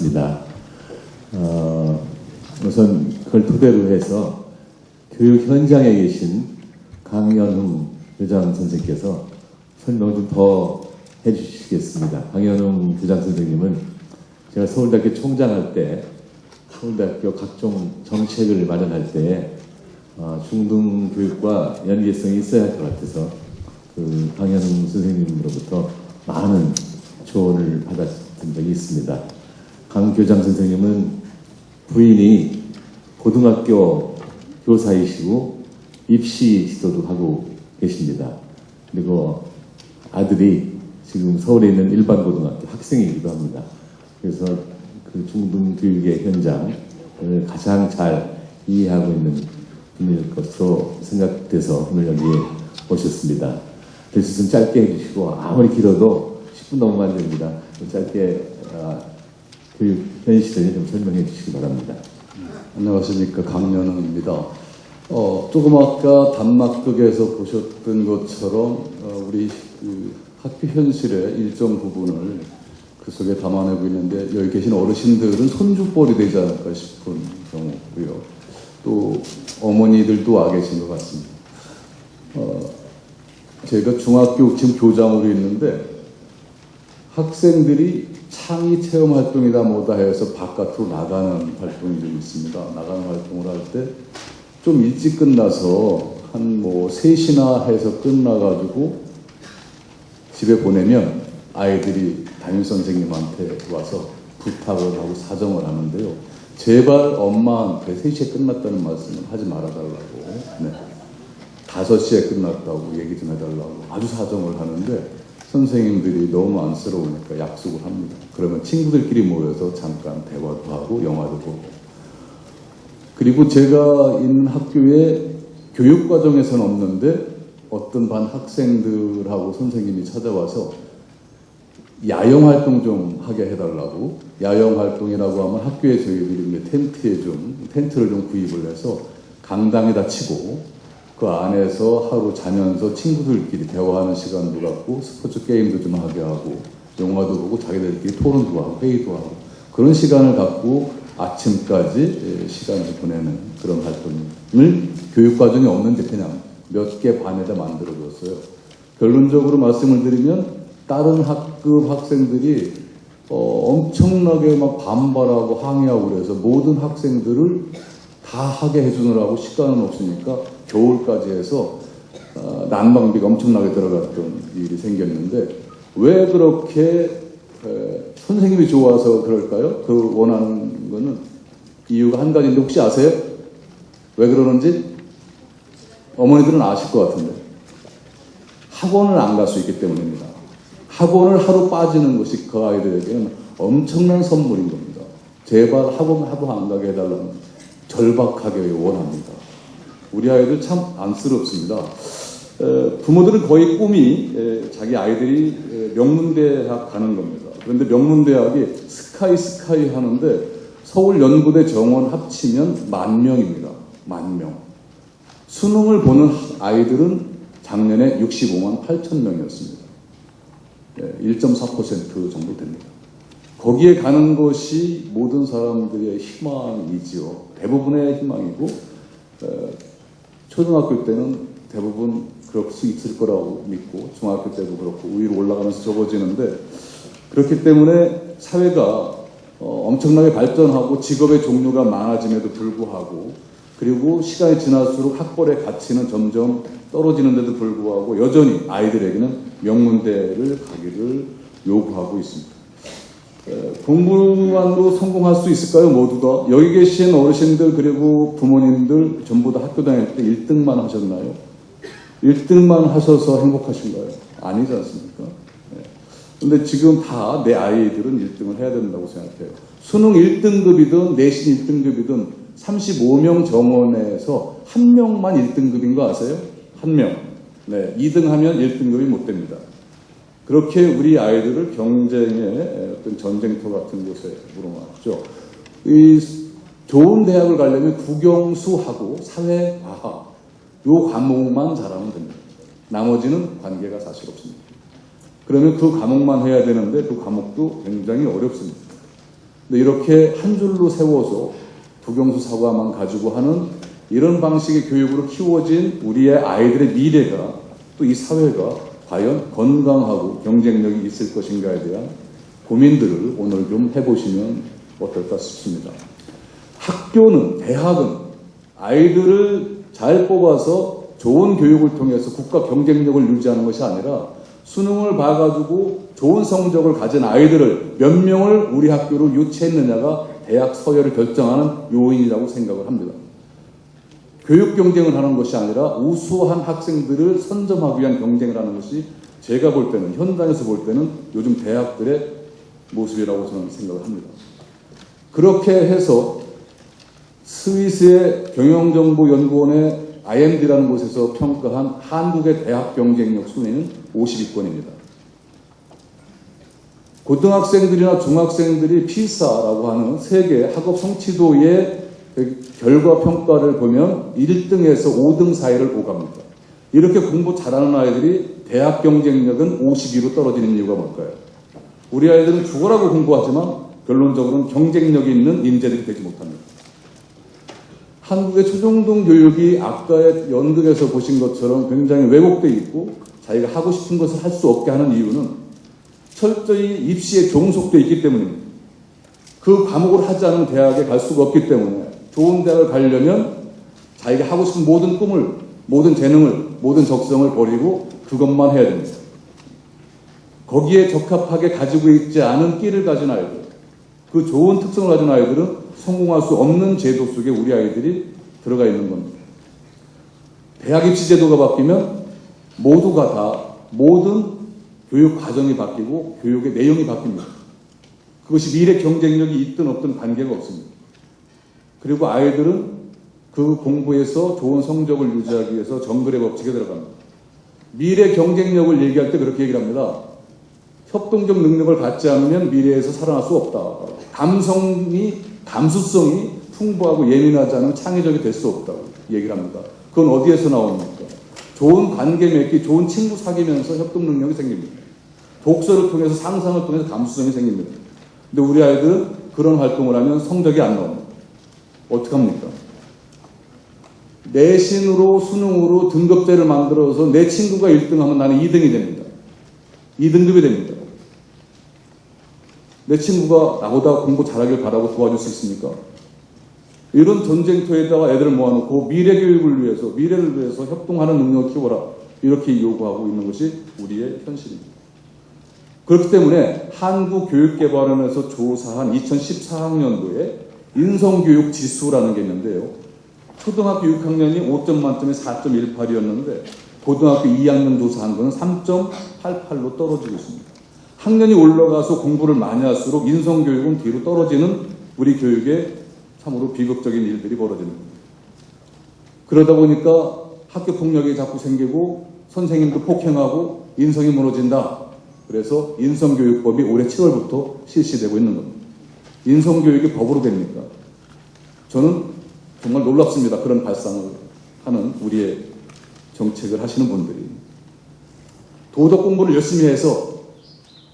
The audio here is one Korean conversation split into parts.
같습니다. 우선 그걸 토대로 해서 교육 현장에 계신 강연웅 교장 선생님께서 설명을 좀 더 해주시겠습니다. 강연웅 교장 선생님은 제가 서울대학교 총장할 때 서울대학교 각종 정책을 마련할 때 중등 교육과 연계성이 있어야 할 것 같아서 그 강연웅 선생님으로부터 많은 조언을 받았던 적이 있습니다. 강 교장 선생님은 부인이 고등학교 교사이시고 입시 지도도 하고 계십니다. 그리고 아들이 지금 서울에 있는 일반 고등학교 학생이기도 합니다. 그래서 그 중등 교육의 현장을 가장 잘 이해하고 있는 분일 것으로 생각돼서 오늘 여기에 오셨습니다. 그래서 좀 짧게 해주시고 아무리 길어도 10분 넘으면 안 됩니다. 짧게 교육 현실을 좀 설명해 주시기 바랍니다. 안녕하십니까, 강연웅입니다. 조금 아까 단막극에서 보셨던 것처럼 우리 학교 현실의 일정 부분을 그 속에 담아내고 있는데, 여기 계신 어르신들은 손주뻘이 되지 않을까 싶은 경우고요. 또 어머니들도 와 계신 것 같습니다. 제가 중학교 지금 교장으로 있는데 학생들이 창의 체험 활동이다 뭐다 해서 바깥으로 나가는 활동이 좀 있습니다. 나가는 활동을 할 때 좀 일찍 끝나서 한 3시나 해서 끝나가지고 집에 보내면 아이들이 담임선생님한테 와서 부탁을 하고 사정을 하는데요. 제발 엄마한테 3시에 끝났다는 말씀을 하지 말아달라고, 5시에 끝났다고 얘기 좀 해달라고 아주 사정을 하는데, 선생님들이 너무 안쓰러우니까 약속을 합니다. 그러면 친구들끼리 모여서 잠깐 대화도 하고 영화도 보고. 그리고 제가 있는 학교에 교육과정에서는 없는데 어떤 반 학생들하고 선생님이 찾아와서 야영활동 좀 하게 해달라고. 야영활동이라고 하면 학교에 저희들이 텐트를 좀 구입을 해서 강당에다 치고 그 안에서 하루 자면서 친구들끼리 대화하는 시간도 갖고 스포츠 게임도 좀 하게 하고 영화도 보고 자기들끼리 토론도 하고 회의도 하고 그런 시간을 갖고 아침까지 시간을 보내는 그런 활동을 교육과정이 없는데 그냥 몇 개 반에다 만들어줬어요. 결론적으로 말씀을 드리면 다른 학급 학생들이 엄청나게 막 반발하고 항의하고 그래서 모든 학생들을 다 하게 해주느라고 시간은 없으니까 겨울까지 해서 난방비가 엄청나게 들어갔던 일이 생겼는데, 왜 그렇게 선생님이 좋아서 그럴까요? 그 원하는 거는 이유가 한 가지인데 혹시 아세요? 왜 그러는지? 어머니들은 아실 것 같은데 학원을 안 갈 수 있기 때문입니다. 학원을 하루 빠지는 것이 그 아이들에게는 엄청난 선물인 겁니다. 제발 학원 하루 안 가게 해달라는 절박하게 원합니다. 우리 아이들 참 안쓰럽습니다. 부모들은 거의 꿈이 자기 아이들이 명문대학 가는 겁니다. 그런데 명문대학이 스카이 하는데 서울 연구대 정원 합치면 10,000명입니다. 10,000명. 수능을 보는 아이들은 작년에 65만 8천 명이었습니다. 1.4% 정도 됩니다. 거기에 가는 것이 모든 사람들의 희망이지요. 대부분의 희망이고, 초등학교 때는 대부분 그럴 수 있을 거라고 믿고, 중학교 때도 그렇고 위로 올라가면서 적어지는데, 그렇기 때문에 사회가 엄청나게 발전하고 직업의 종류가 많아짐에도 불구하고, 그리고 시간이 지날수록 학벌의 가치는 점점 떨어지는데도 불구하고 여전히 아이들에게는 명문대를 가기를 요구하고 있습니다. 공부만으로 성공할 수 있을까요? 모두 다? 여기 계신 어르신들 그리고 부모님들 전부 다 학교 다닐 때 1등만 하셨나요? 1등만 하셔서 행복하신가요? 아니지 않습니까? 근데 지금 다 내 아이들은 1등을 해야 된다고 생각해요. 수능 1등급이든 내신 1등급이든 35명 정원에서 1명만 1등급인 거 아세요? 1명. 2등 하면 1등급이 못 됩니다. 그렇게 우리 아이들을 경쟁의 어떤 전쟁터 같은 곳에 물어놨죠. 이 좋은 대학을 가려면 국영수하고 사회과학 요 과목만 잘하면 됩니다. 나머지는 관계가 사실 없습니다. 그러면 그 과목만 해야 되는데 그 과목도 굉장히 어렵습니다. 근데 이렇게 한 줄로 세워서 국영수 사과만 가지고 하는 이런 방식의 교육으로 키워진 우리의 아이들의 미래가 또 이 사회가 과연 건강하고 경쟁력이 있을 것인가에 대한 고민들을 오늘 좀 해보시면 어떨까 싶습니다. 학교는, 대학은 아이들을 잘 뽑아서 좋은 교육을 통해서 국가 경쟁력을 유지하는 것이 아니라 수능을 봐가지고 좋은 성적을 가진 아이들을 몇 명을 우리 학교로 유치했느냐가 대학 서열을 결정하는 요인이라고 생각을 합니다. 교육 경쟁을 하는 것이 아니라 우수한 학생들을 선점하기 위한 경쟁을 하는 것이 제가 볼 때는, 현장에서 볼 때는 요즘 대학들의 모습이라고 저는 생각을 합니다. 그렇게 해서 스위스의 경영정보연구원의 IMD라는 곳에서 평가한 한국의 대학 경쟁력 순위는 50위권입니다. 고등학생들이나 중학생들이 피사라고 하는 세계 학업 성취도의 결과 평가를 보면 1등에서 5등 사이를 오갑니다. 이렇게 공부 잘하는 아이들이 대학 경쟁력은 52로 떨어지는 이유가 뭘까요? 우리 아이들은 죽어라고 공부하지만 결론적으로는 경쟁력이 있는 인재들이 되지 못합니다. 한국의 초중등 교육이 아까의 연극에서 보신 것처럼 굉장히 왜곡되어 있고 자기가 하고 싶은 것을 할 수 없게 하는 이유는 철저히 입시에 종속되어 있기 때문입니다. 그 과목을 하지 않으면 대학에 갈 수가 없기 때문에 좋은 대학을 가려면 자기가 하고 싶은 모든 꿈을, 모든 재능을, 모든 적성을 버리고 그것만 해야 됩니다. 거기에 적합하게 가지고 있지 않은 끼를 가진 아이들, 그 좋은 특성을 가진 아이들은 성공할 수 없는 제도 속에 우리 아이들이 들어가 있는 겁니다. 대학 입시 제도가 바뀌면 모두가 다 모든 교육 과정이 바뀌고 교육의 내용이 바뀝니다. 그것이 미래 경쟁력이 있든 없든 관계가 없습니다. 그리고 아이들은 그 공부에서 좋은 성적을 유지하기 위해서 정글의 법칙에 들어갑니다. 미래 경쟁력을 얘기할 때 그렇게 얘기를 합니다. 협동적 능력을 갖지 않으면 미래에서 살아날 수 없다. 감수성이 풍부하고 예민하지 않으면 창의적이 될 수 없다고 얘기를 합니다. 그건 어디에서 나옵니까? 좋은 관계 맺기, 좋은 친구 사귀면서 협동 능력이 생깁니다. 독서를 통해서 상상을 통해서 감수성이 생깁니다. 근데 우리 아이들은 그런 활동을 하면 성적이 안 나옵니다. 어떡합니까? 내신으로 수능으로 등급제를 만들어서 내 친구가 1등하면 나는 2등이 됩니다. 2등급이 됩니다. 내 친구가 나보다 공부 잘하길 바라고 도와줄 수 있습니까? 이런 전쟁터에다가 애들을 모아놓고 미래 교육을 위해서, 미래를 위해서 협동하는 능력을 키워라. 이렇게 요구하고 있는 것이 우리의 현실입니다. 그렇기 때문에 한국교육개발원에서 조사한 2014학년도에 인성교육 지수라는 게 있는데요. 초등학교 6학년이 5점 만점에 4.18이었는데 고등학교 2학년 조사한 거는 3.88로 떨어지고 있습니다. 학년이 올라가서 공부를 많이 할수록 인성교육은 뒤로 떨어지는 우리 교육에 참으로 비극적인 일들이 벌어지는 겁니다. 그러다 보니까 학교 폭력이 자꾸 생기고 선생님도 폭행하고 인성이 무너진다. 그래서 인성교육법이 올해 7월부터 실시되고 있는 겁니다. 인성교육이 법으로 됩니까? 저는 정말 놀랍습니다. 그런 발상을 하는 우리의 정책을 하시는 분들이. 도덕 공부를 열심히 해서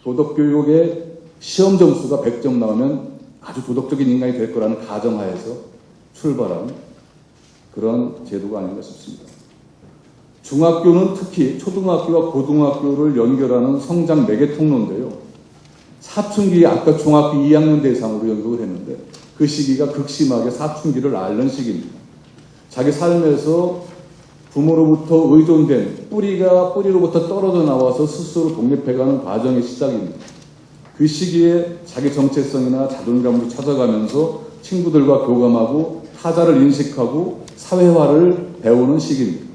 도덕교육의 시험 점수가 100점 나오면 아주 도덕적인 인간이 될 거라는 가정하에서 출발한 그런 제도가 아닌가 싶습니다. 중학교는 특히 초등학교와 고등학교를 연결하는 성장 매개 통로인데요. 사춘기, 아까 중학교 2학년 대상으로 연극을 했는데 그 시기가 극심하게 사춘기를 앓는 시기입니다. 자기 삶에서 부모로부터 의존된 뿌리로부터 떨어져 나와서 스스로 독립해가는 과정의 시작입니다. 그 시기에 자기 정체성이나 자존감도 찾아가면서 친구들과 교감하고 타자를 인식하고 사회화를 배우는 시기입니다.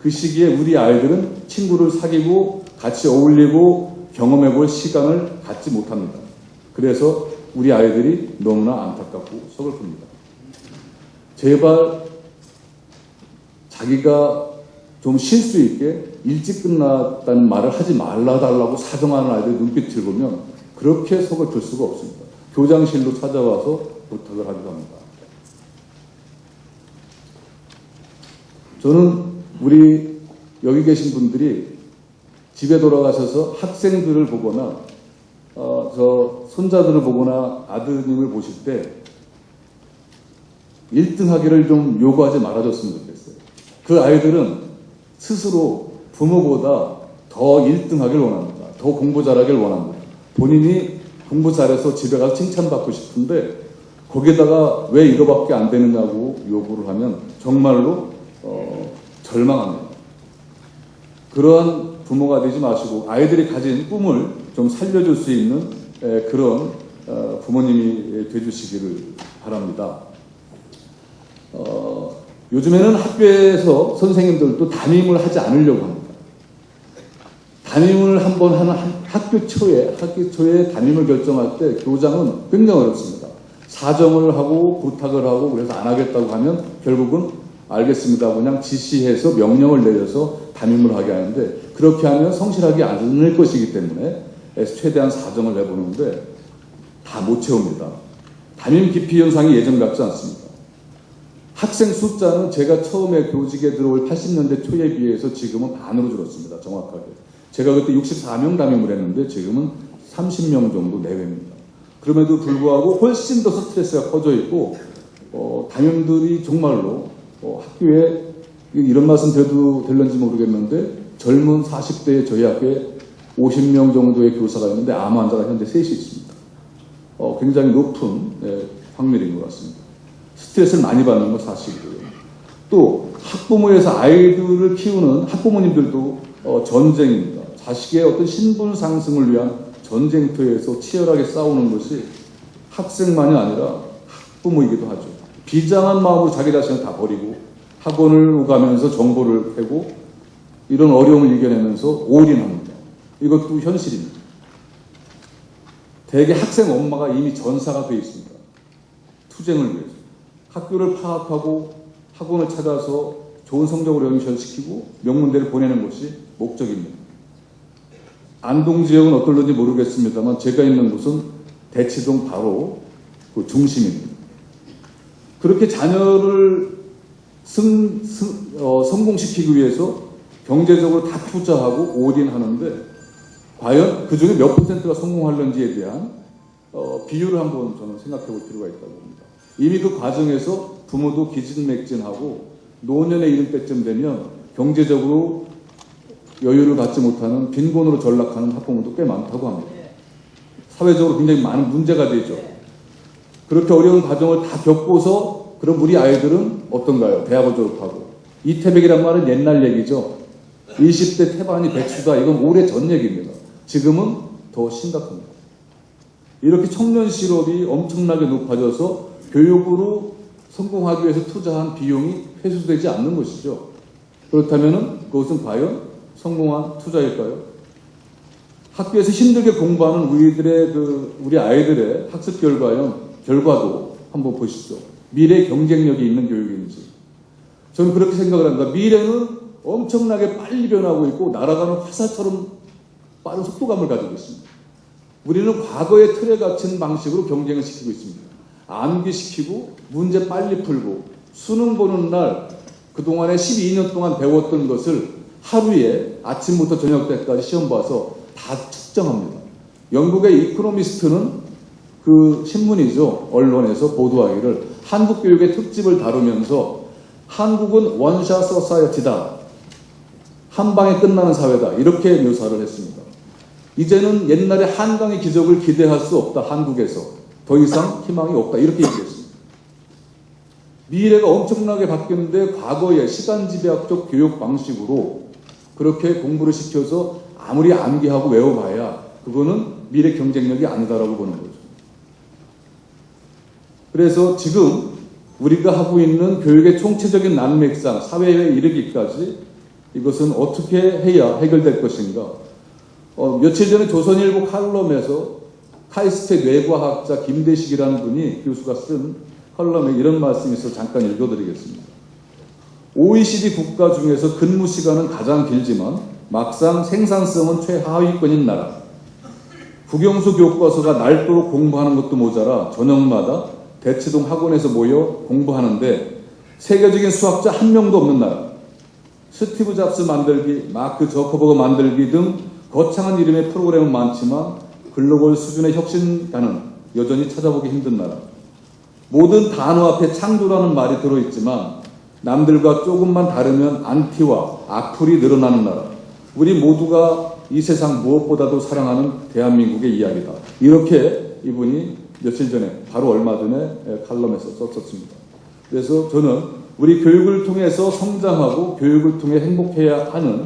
그 시기에 우리 아이들은 친구를 사귀고 같이 어울리고 경험해볼 시간을 갖지 못합니다. 그래서 우리 아이들이 너무나 안타깝고 서글픕니다. 제발 자기가 좀 쉴 수 있게 일찍 끝났다는 말을 하지 말라달라고 사정하는 아이들 눈빛을 보면 그렇게 속을 들 수가 없습니다. 교장실로 찾아와서 부탁을 하기도 합니다. 저는 우리 여기 계신 분들이 집에 돌아가셔서 학생들을 보거나 저 손자들을 보거나 아드님을 보실 때 1등 하기를 좀 요구하지 말아줬으면 좋겠어요. 그 아이들은 스스로 부모보다 더 1등 하길 원합니다. 더 공부 잘하길 원합니다. 본인이 공부 잘해서 집에 가서 칭찬받고 싶은데 거기다가 왜 이거밖에 안 되느냐고 요구를 하면 정말로 절망합니다. 그러한 부모가 되지 마시고 아이들이 가진 꿈을 좀 살려줄 수 있는 그런 부모님이 되주시기를 바랍니다. 요즘에는 학교에서 선생님들도 담임을 하지 않으려고 합니다. 담임을 한번 하는 학교 초에 담임을 결정할 때 교장은 굉장히 어렵습니다. 사정을 하고 부탁을 하고 그래서 안 하겠다고 하면 결국은 알겠습니다. 그냥 지시해서 명령을 내려서 담임을 하게 하는데 그렇게 하면 성실하지 않을 것이기 때문에 최대한 사정을 내보는데 다 못 채웁니다. 담임 기피 현상이 예전 같지 않습니다. 학생 숫자는 제가 처음에 교직에 들어올 80년대 초에 비해서 지금은 반으로 줄었습니다. 정확하게. 제가 그때 64명 담임을 했는데 지금은 30명 정도 내외입니다. 그럼에도 불구하고 훨씬 더 스트레스가 커져 있고 담임들이 정말로 학교에 이런 말씀 드려도 될런지 모르겠는데 젊은 40대의 저희 학교에 50명 정도의 교사가 있는데 암 환자가 현재 셋이 있습니다. 굉장히 높은 확률인 것 같습니다. 스트레스를 많이 받는 건 사실이고요. 또 학부모에서 아이들을 키우는 학부모님들도 전쟁입니다. 자식의 어떤 신분 상승을 위한 전쟁터에서 치열하게 싸우는 것이 학생만이 아니라 학부모이기도 하죠. 비장한 마음으로 자기 자신을 다 버리고 학원을 오가면서 정보를 패고 이런 어려움을 이겨내면서 올인합니다. 이것도 현실입니다. 대개 학생 엄마가 이미 전사가 되어 있습니다. 투쟁을 위해서. 학교를 파악하고 학원을 찾아서 좋은 성적으로 연결시키고 명문대를 보내는 것이 목적입니다. 안동 지역은 어떨런지 모르겠습니다만 제가 있는 곳은 대치동 바로 그 중심입니다. 그렇게 자녀를 성공시키기 위해서 경제적으로 다 투자하고 올인하는데 과연 그 중에 몇 퍼센트가 성공하는지에 대한 비율을 한번 저는 생각해 볼 필요가 있다고 봅니다. 이미 그 과정에서 부모도 기진맥진하고 노년에 이를 때쯤 되면 경제적으로 여유를 갖지 못하는 빈곤으로 전락하는 학부모도 꽤 많다고 합니다. 사회적으로 굉장히 많은 문제가 되죠. 그렇게 어려운 과정을 다 겪고서 그럼 우리 아이들은 어떤가요? 대학을 졸업하고. 이태백이란 말은 옛날 얘기죠. 20대 태반이 백수다. 이건 오래 전 얘기입니다. 지금은 더 심각합니다. 이렇게 청년 실업이 엄청나게 높아져서 교육으로 성공하기 위해서 투자한 비용이 회수되지 않는 것이죠. 그렇다면 그것은 과연 성공한 투자일까요? 학교에서 힘들게 공부하는 우리 아이들의 학습 결과도 한번 보시죠. 미래 경쟁력이 있는 교육인지. 저는 그렇게 생각을 합니다. 미래는 엄청나게 빨리 변하고 있고 날아가는 화살처럼 빠른 속도감을 가지고 있습니다. 우리는 과거의 틀에 갇힌 방식으로 경쟁을 시키고 있습니다. 암기시키고 문제 빨리 풀고 수능 보는 날 그동안에 12년 동안 배웠던 것을 하루에 아침부터 저녁 때까지 시험 봐서 다 측정합니다. 영국의 이코노미스트는 그 신문이죠. 언론에서 보도하기를 한국 교육의 특집을 다루면서 한국은 원샷 소사이어티다. 한 방에 끝나는 사회다. 이렇게 묘사를 했습니다. 이제는 옛날에 한강의 기적을 기대할 수 없다. 한국에서. 더 이상 희망이 없다. 이렇게 얘기했습니다. 미래가 엄청나게 바뀌는데 과거의 시간지배학적 교육 방식으로 그렇게 공부를 시켜서 아무리 암기하고 외워봐야 그거는 미래 경쟁력이 아니다라고 보는 거죠. 그래서 지금 우리가 하고 있는 교육의 총체적인 난맥상, 사회에 이르기까지 이것은 어떻게 해야 해결될 것인가. 며칠 전에 조선일보 칼럼에서 카이스트 뇌과학자 김대식이라는 분이 교수가 쓴 칼럼에 이런 말씀이 있어서 잠깐 읽어드리겠습니다. OECD 국가 중에서 근무 시간은 가장 길지만 막상 생산성은 최하위권인 나라. 국영수 교과서가 날도록 공부하는 것도 모자라 저녁마다 대치동 학원에서 모여 공부하는데 세계적인 수학자 한 명도 없는 나라. 스티브 잡스 만들기, 마크 저커버그 만들기 등 거창한 이름의 프로그램은 많지만 글로벌 수준의 혁신가는 여전히 찾아보기 힘든 나라. 모든 단어 앞에 창조라는 말이 들어있지만 남들과 조금만 다르면 안티와 악플이 늘어나는 나라. 우리 모두가 이 세상 무엇보다도 사랑하는 대한민국의 이야기다. 이렇게 이분이 며칠 전에, 바로 얼마 전에 칼럼에서 썼었습니다. 그래서 저는 우리 교육을 통해서 성장하고 교육을 통해 행복해야 하는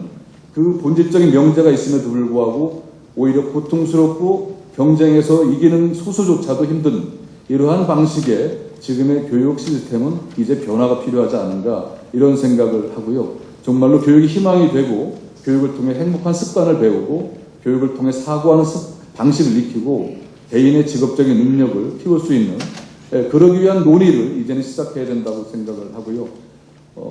그 본질적인 명제가 있음에도 불구하고 오히려 고통스럽고 경쟁에서 이기는 소수조차도 힘든 이러한 방식의 지금의 교육 시스템은 이제 변화가 필요하지 않은가, 이런 생각을 하고요. 정말로 교육이 희망이 되고 교육을 통해 행복한 습관을 배우고 교육을 통해 사고하는 방식을 익히고 개인의 직업적인 능력을 키울 수 있는, 그러기 위한 논의를 이제는 시작해야 된다고 생각을 하고요.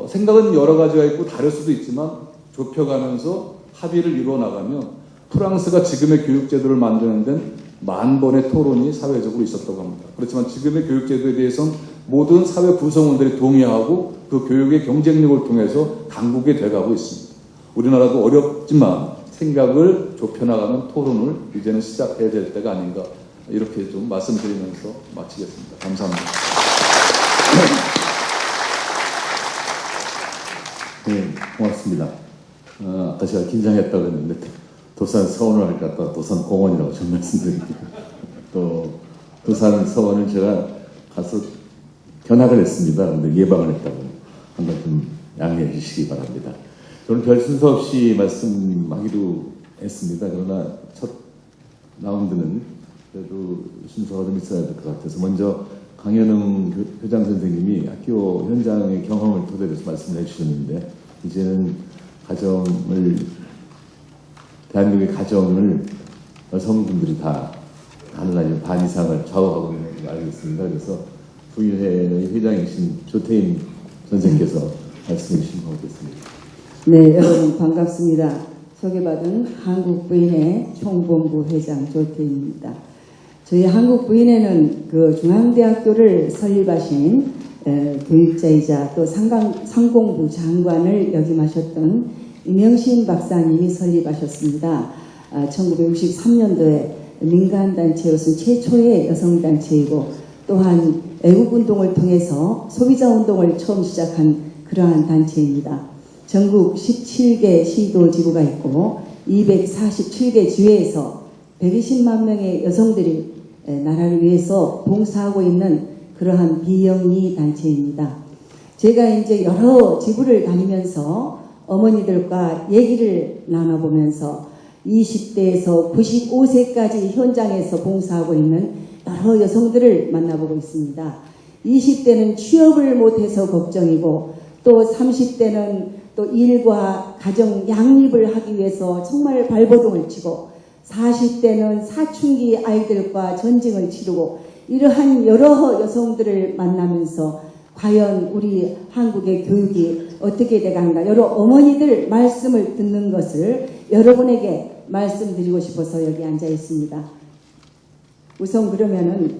생각은 여러 가지가 있고 다를 수도 있지만 좁혀가면서 합의를 이루어 나가면 프랑스가 지금의 교육제도를 만드는 데는 만 번의 토론이 사회적으로 있었다고 합니다. 그렇지만 지금의 교육제도에 대해서는 모든 사회 구성원들이 동의하고 그 교육의 경쟁력을 통해서 강국이 돼가고 있습니다. 우리나라도 어렵지만 생각을 좁혀나가는 토론을 이제는 시작해야 될 때가 아닌가, 이렇게 좀 말씀드리면서 마치겠습니다. 감사합니다. 네, 고맙습니다. 아까 제가 긴장했다고 했는데 도산 서원을 할까 하다가 도산 공원이라고 좀 말씀드릴게요. 또 도산 서원을 제가 가서 견학을 했습니다. 근데 예방을 했다고 한번 좀 양해해 주시기 바랍니다. 저는 별 순서 없이 말씀하기로 했습니다. 그러나 첫 라운드는 그래도 순서가 좀 있어야 될 것 같아서 먼저 강현웅 교장 선생님이 학교 현장의 경험을 토대로 해서 말씀을 해주셨는데, 이제는 대한민국의 가정을 여성분들이 다 하늘나라 반 이상을 좌우하고 있는 걸 알고 있습니다. 그래서 부의회의 회장이신 조태인 선생님께서 말씀해 주시면 고맙겠습니다. 네, 여러분 반갑습니다. 소개받은 한국부인회 총본부 회장 조태인입니다. 저희 한국부인회는 그 중앙대학교를 설립하신 교육자이자 또 상공부 장관을 역임하셨던 임영신 박사님이 설립하셨습니다. 1963년도에 민간단체로서는 최초의 여성단체이고, 또한 애국운동을 통해서 소비자운동을 처음 시작한 그러한 단체입니다. 전국 17개 시도 지구가 있고 247개 지회에서 120만 명의 여성들이 나라를 위해서 봉사하고 있는 그러한 비영리 단체입니다. 제가 이제 여러 지구를 다니면서 어머니들과 얘기를 나눠보면서 20대에서 95세까지 현장에서 봉사하고 있는 여러 여성들을 만나보고 있습니다. 20대는 취업을 못해서 걱정이고, 또 30대는 또 일과 가정 양립을 하기 위해서 정말 발버둥을 치고, 40대는 사춘기 아이들과 전쟁을 치르고, 이러한 여러 여성들을 만나면서 과연 우리 한국의 교육이 어떻게 돼가는가, 여러 어머니들 말씀을 듣는 것을 여러분에게 말씀드리고 싶어서 여기 앉아 있습니다. 우선 그러면은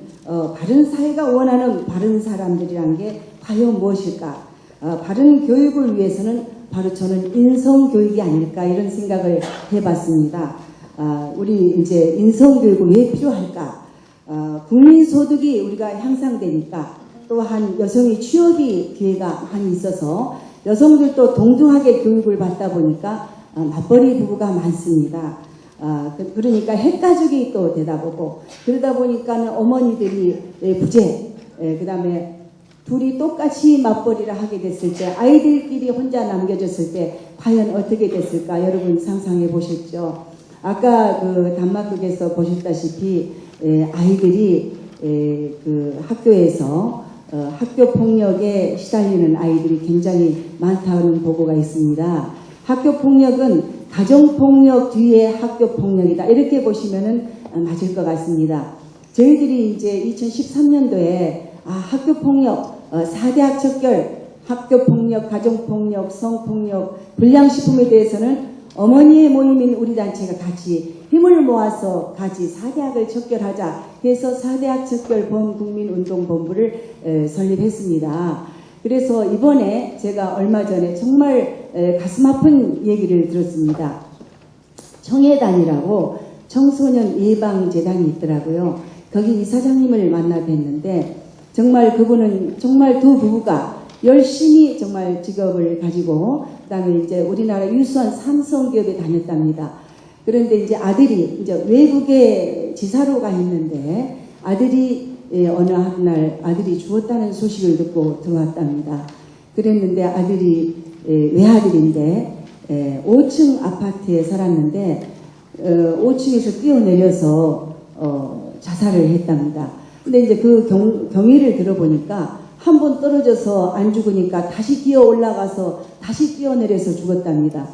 바른 사회가 원하는 바른 사람들이란 게 과연 무엇일까? 바른 교육을 위해서는 바로 저는 인성교육이 아닐까, 이런 생각을 해봤습니다. 우리 이제 인성교육은 왜 필요할까? 국민소득이 우리가 향상되니까, 또한 여성이 취업이 기회가 많이 있어서 여성들도 동등하게 교육을 받다 보니까 맞벌이 부부가 많습니다. 그러니까 핵가족이 또 되다 보고, 그러다 보니까는 어머니들이 부재, 그 다음에 둘이 똑같이 맞벌이를 하게 됐을 때 아이들끼리 혼자 남겨졌을 때 과연 어떻게 됐을까, 여러분 상상해 보셨죠? 아까 그 단막극에서 보셨다시피 아이들이 그 학교에서 학교 폭력에 시달리는 아이들이 굉장히 많다는 보고가 있습니다. 학교 폭력은 가정 폭력 뒤에 학교 폭력이다, 이렇게 보시면은 맞을 것 같습니다. 저희들이 이제 2013년도에 학교 폭력 4대학 척결, 학교 폭력, 가정 폭력, 성폭력, 불량식품에 대해서는 어머니의 모임인 우리 단체가 같이 힘을 모아서 같이 4대학을 척결하자 해서 4대학 척결 범국민운동본부를 설립했습니다. 그래서 이번에 제가 얼마 전에 정말 가슴 아픈 얘기를 들었습니다. 청해단이라고 청소년 예방재단이 있더라고요. 거기 이사장님을 만나 뵀는데 정말 그분은 정말 두 부부가 열심히 정말 직업을 가지고 그다음에 이제 우리나라 유수한 삼성기업에 다녔답니다. 그런데 이제 아들이 이제 외국에 지사로 가 있는데 아들이 어느 날 아들이 죽었다는 소식을 듣고 들어왔답니다. 그랬는데 아들이 외아들인데 5층 아파트에 살았는데 5층에서 뛰어내려서 자살을 했답니다. 근데 이제 그 경위를 들어보니까 한 번 떨어져서 안 죽으니까 다시 뛰어 올라가서 다시 뛰어내려서 죽었답니다.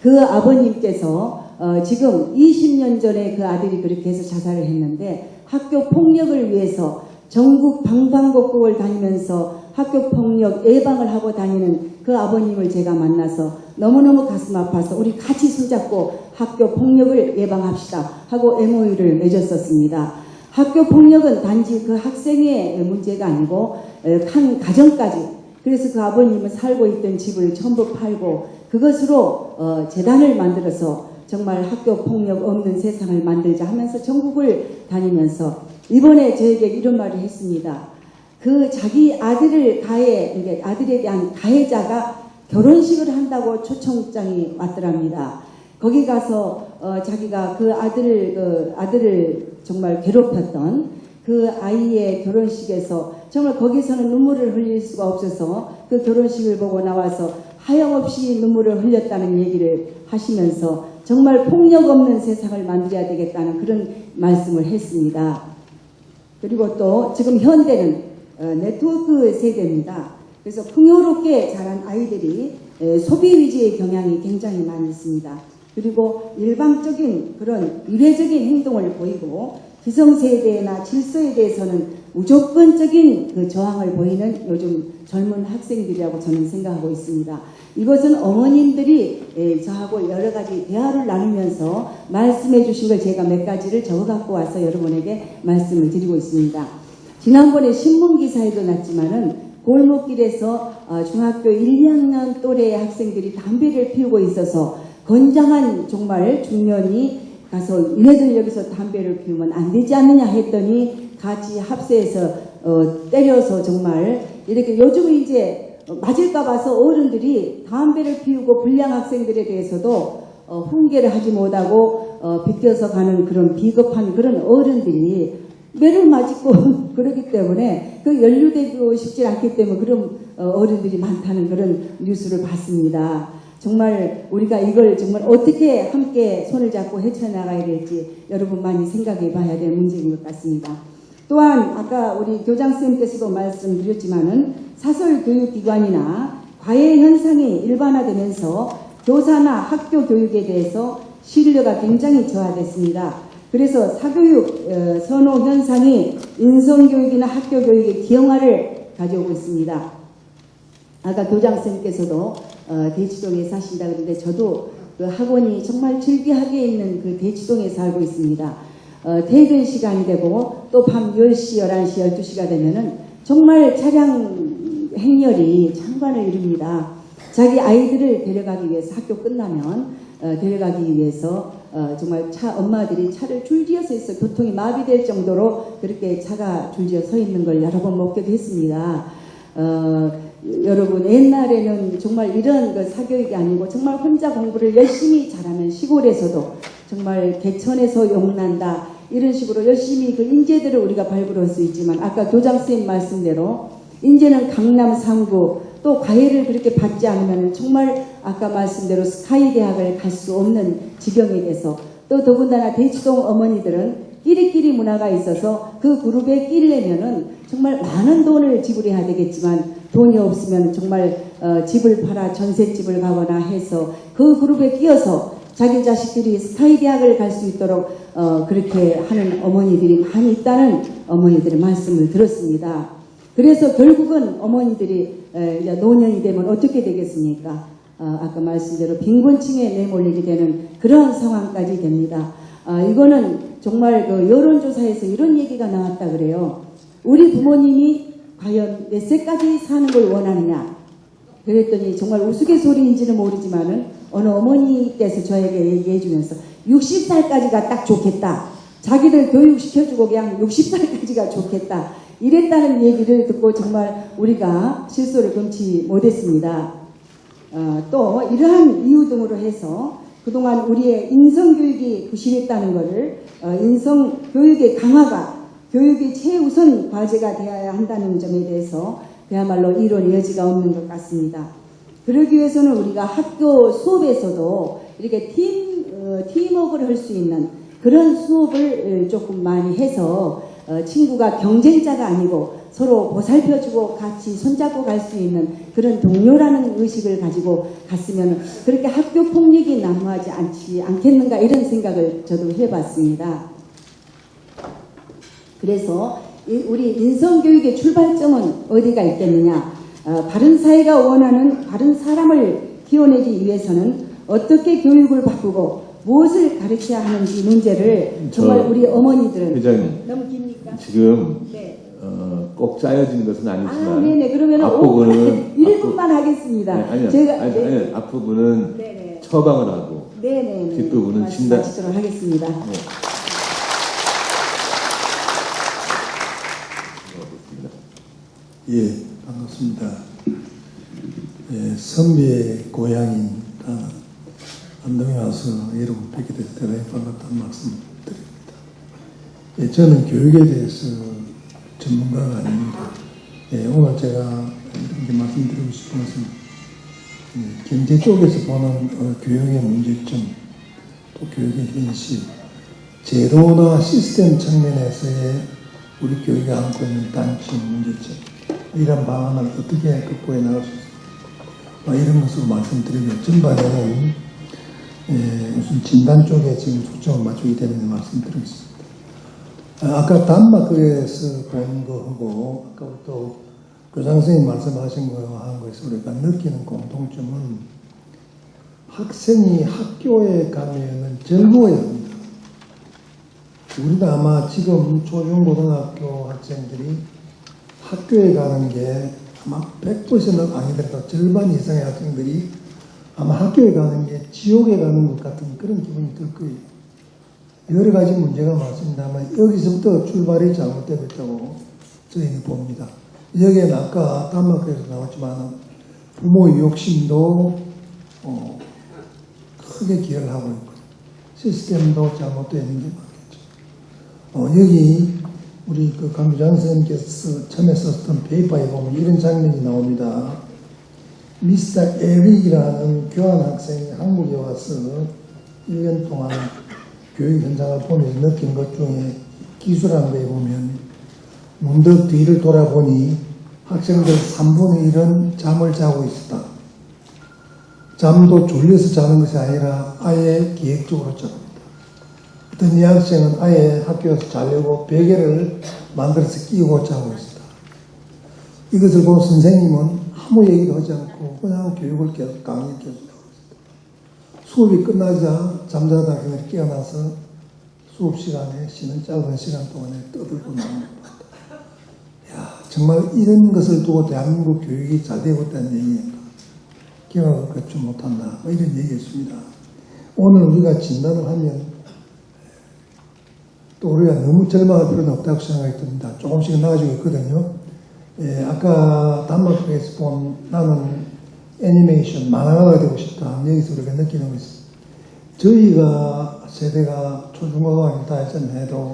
그 아버님께서 지금 20년 전에 그 아들이 그렇게 해서 자살을 했는데 학교 폭력을 위해서 전국 방방곡곡을 다니면서 학교 폭력 예방을 하고 다니는 그 아버님을 제가 만나서 너무너무 가슴 아파서 우리 같이 손잡고 학교 폭력을 예방합시다 하고 MOU를 맺었었습니다. 학교 폭력은 단지 그 학생의 문제가 아니고 한 가정까지, 그래서 그 아버님은 살고 있던 집을 전부 팔고 그것으로 재단을 만들어서 정말 학교 폭력 없는 세상을 만들자 하면서 전국을 다니면서 이번에 저에게 이런 말을 했습니다. 그 자기 아들에 대한 가해자가 결혼식을 한다고 초청장이 왔더랍니다. 거기 가서 자기가 그 아들을 정말 괴롭혔던 그 아이의 결혼식에서 정말 거기서는 눈물을 흘릴 수가 없어서 그 결혼식을 보고 나와서 하염없이 눈물을 흘렸다는 얘기를 하시면서 정말 폭력 없는 세상을 만들어야 되겠다는 그런 말씀을 했습니다. 그리고 또 지금 현대는 네트워크 세대입니다. 그래서 풍요롭게 자란 아이들이 소비 위주의 경향이 굉장히 많이 있습니다. 그리고 일방적인 그런 유례적인 행동을 보이고 기성세대나 질서에 대해서는 무조건적인 그 저항을 보이는 요즘 젊은 학생들이라고 저는 생각하고 있습니다. 이것은 어머님들이 저하고 여러 가지 대화를 나누면서 말씀해 주신 걸 제가 몇 가지를 적어 갖고 와서 여러분에게 말씀을 드리고 있습니다. 지난번에 신문기사에도 났지만은 골목길에서 중학교 1, 2학년 또래의 학생들이 담배를 피우고 있어서 건장한 정말 중년이 가서 얘네들 여기서 담배를 피우면 안 되지 않느냐 했더니 같이 합세해서 때려서 정말 이렇게 요즘 이제 맞을까 봐서 어른들이 담배를 피우고 불량 학생들에 대해서도 훈계를 하지 못하고 비껴서 가는 그런 비겁한 그런 어른들이 매를 맞고 그러기 때문에 그 연루되고 싶지 않기 때문에 그런 어른들이 많다는 그런 뉴스를 봤습니다. 정말 우리가 이걸 정말 어떻게 함께 손을 잡고 헤쳐나가야 될지 여러분 많이 생각해 봐야 될 문제인 것 같습니다. 또한 아까 우리 교장선생님께서도 말씀드렸지만은 사설교육기관이나 과외 현상이 일반화되면서 교사나 학교 교육에 대해서 신뢰가 굉장히 저하됐습니다. 그래서 사교육 선호 현상이 인성교육이나 학교 교육의 기형화를 가져오고 있습니다. 아까 교장선생님께서도 대치동에 사신다 그러는데 저도 그 학원이 정말 즐비하게 있는 그 대치동에 살고 있습니다. 퇴근 시간이 되고 또 밤 10시, 11시, 12시가 되면은 정말 차량 행렬이 장관을 이룹니다. 자기 아이들을 데려가기 위해서 학교 끝나면 데려가기 위해서 정말 엄마들이 차를 줄지어 서 있어 교통이 마비될 정도로 그렇게 차가 줄지어 서 있는 걸 여러 번 먹기도 했습니다. 여러분 옛날에는 정말 이런 그 사교육이 아니고 정말 혼자 공부를 열심히 잘하면 시골에서도 정말 개천에서 용난다 이런 식으로 열심히 그 인재들을 우리가 발굴할 수 있지만 아까 교장선생님 말씀대로 이제는 강남 3구 또 과외를 그렇게 받지 않으면 정말 아까 말씀대로 스카이 대학을 갈 수 없는 지경이 돼서 또 더군다나 대치동 어머니들은 끼리끼리 문화가 있어서 그 그룹에 끼려면은 정말 많은 돈을 지불해야 되겠지만 돈이 없으면 정말 집을 팔아 전셋집을 가거나 해서 그 그룹에 끼어서 자기 자식들이 스카이 대학을 갈 수 있도록 그렇게 하는 어머니들이 많이 있다는 어머니들의 말씀을 들었습니다. 그래서 결국은 어머니들이 노년이 되면 어떻게 되겠습니까? 아까 말씀대로 빈곤층에 내몰리게 되는 그런 상황까지 됩니다. 이거는 정말 그 여론조사에서 이런 얘기가 나왔다 그래요. 우리 부모님이 과연 몇 세까지 사는 걸 원하느냐? 그랬더니 정말 우스갯소리인지는 모르지만은 어느 어머니께서 저에게 얘기해 주면서 60살까지가 딱 좋겠다. 자기들 교육시켜주고 그냥 60살까지가 좋겠다. 이랬다는 얘기를 듣고 정말 우리가 실소를 금치 못했습니다. 또 이러한 이유 등으로 해서 그동안 우리의 인성교육이 부실했다는 것을 인성교육의 강화가 교육의 최우선 과제가 되어야 한다는 점에 대해서 그야말로 이론 여지가 없는 것 같습니다. 그러기 위해서는 우리가 학교 수업에서도 이렇게 팀워크를 할 수 있는 그런 수업을 조금 많이 해서 친구가 경쟁자가 아니고 서로 보살펴주고 같이 손잡고 갈 수 있는 그런 동료라는 의식을 가지고 갔으면 그렇게 학교 폭력이 난무하지 않겠는가 이런 생각을 저도 해봤습니다. 그래서 우리 인성교육의 출발점은 어디가 있겠느냐. 바른 사회가 원하는 바른 사람을 키워내기 위해서는 어떻게 교육을 바꾸고 무엇을 가르쳐야 하는지 문제를 정말 우리 어머니들은 회장님, 너무 깁니까? 지금 네. 꼭 짜여지는 것은 아니지만 네네. 그러면 앞부분은 1분만 하겠습니다. 네, 아니요. 제가 아니, 앞부분은 네네. 처방을 하고 네네. 뒷부분은 진단. 말씀하시도록 하겠습니다. 네. 예, 반갑습니다. 예, 선비의 고향인 안동에 와서 여러분 뵙게 돼서 대단히 반갑다는 말씀 드립니다. 예, 저는 교육에 대해서 전문가가 아닙니다. 예, 오늘 제가 이렇게 말씀드리고 싶은 것은 경제 쪽에서 보는 교육의 문제점, 또 교육의 현실, 제도나 시스템 측면에서의 우리 교육이 안고 있는 단점, 문제점, 이런 방안을 어떻게 극복해 나갈 수 있을까, 이런 것으로 말씀드리고, 전반에는 무슨 진단 쪽에 지금 초점을 맞추기 때문에 말씀드리겠습니다. 아까 단막에서 본 거하고 아까부터 교장 선생님 말씀하신 거와 한 거에서 우리가 느끼는 공통점은 학생이 학교에 가면은 즐거워야 합니다. 우리도 아마 지금 초중고등학교 학생들이 학교에 가는 게 아마 100%는 아니더라도 절반 이상의 학생들이 아마 학교에 가는 게 지옥에 가는 것 같은 그런 기분이 들 거예요. 여러 가지 문제가 많습니다만 여기서부터 출발이 잘못되고 있다고 저희는 봅니다. 여기에는 아까 단막에서 나왔지만 부모의 욕심도 크게 기여를 하고 있고 시스템도 잘못되어 있는 게 많겠죠. 여기 우리 강 교장 선생님께서 처음에 썼던 페이퍼에 보면 이런 장면이 나옵니다. 미스터 에릭이라는 교환학생이 한국에 와서 1년 동안 교육 현장을 보면서 느낀 것 중에 기술한 거에 보면 문득 뒤를 돌아보니 학생들 3분의 1은 잠을 자고 있었다. 잠도 졸려서 자는 것이 아니라 아예 계획적으로 잡니다. 어떤 이 학생은 아예 학교에서 자려고 베개를 만들어서 끼고 자고 있었다. 이것을 본 선생님은 아무 얘기도 하지 않고 그냥 교육을 계속 강의를 계속 하고 있었다. 수업이 끝나자 잠자다 그냥 깨어나서 수업 시간에 쉬는 짧은 시간 동안에 떠들고 나오는 것 같다. 야, 정말 이런 것을 두고 대한민국 교육이 잘 되고 있다는 얘기인가. 기억을 갖지 못한다. 뭐 이런 얘기였습니다. 오늘 우리가 진단을 하면 또 우리가 너무 절망할 필요는 없다고 생각이 듭니다. 조금씩 나아지고 있거든요. 예, 아까 단막에서 본 나는 애니메이션, 만화가 되고 싶다. 여기서 우리가 느끼는 것이 저희가 세대가 초중고등학교 다녔던 해도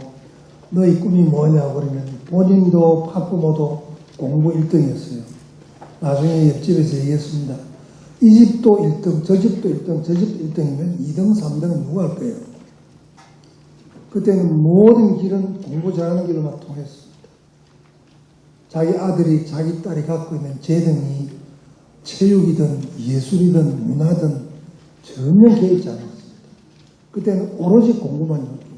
너희 꿈이 뭐냐고 그러면 본인도 학부모도 공부 1등이었어요. 나중에 옆집에서 얘기했습니다. 이 집도 1등, 저 집도 1등, 저 집도 1등이면 2등, 3등은 누가 할 거예요? 그때는 모든 길은 공부 잘하는 길로만 통했습니다. 자기 아들이, 자기 딸이 갖고 있는 재능이 체육이든 예술이든 문화든 전혀 개의치 않았습니다. 그때는 오로지 공부만 연구했습니다.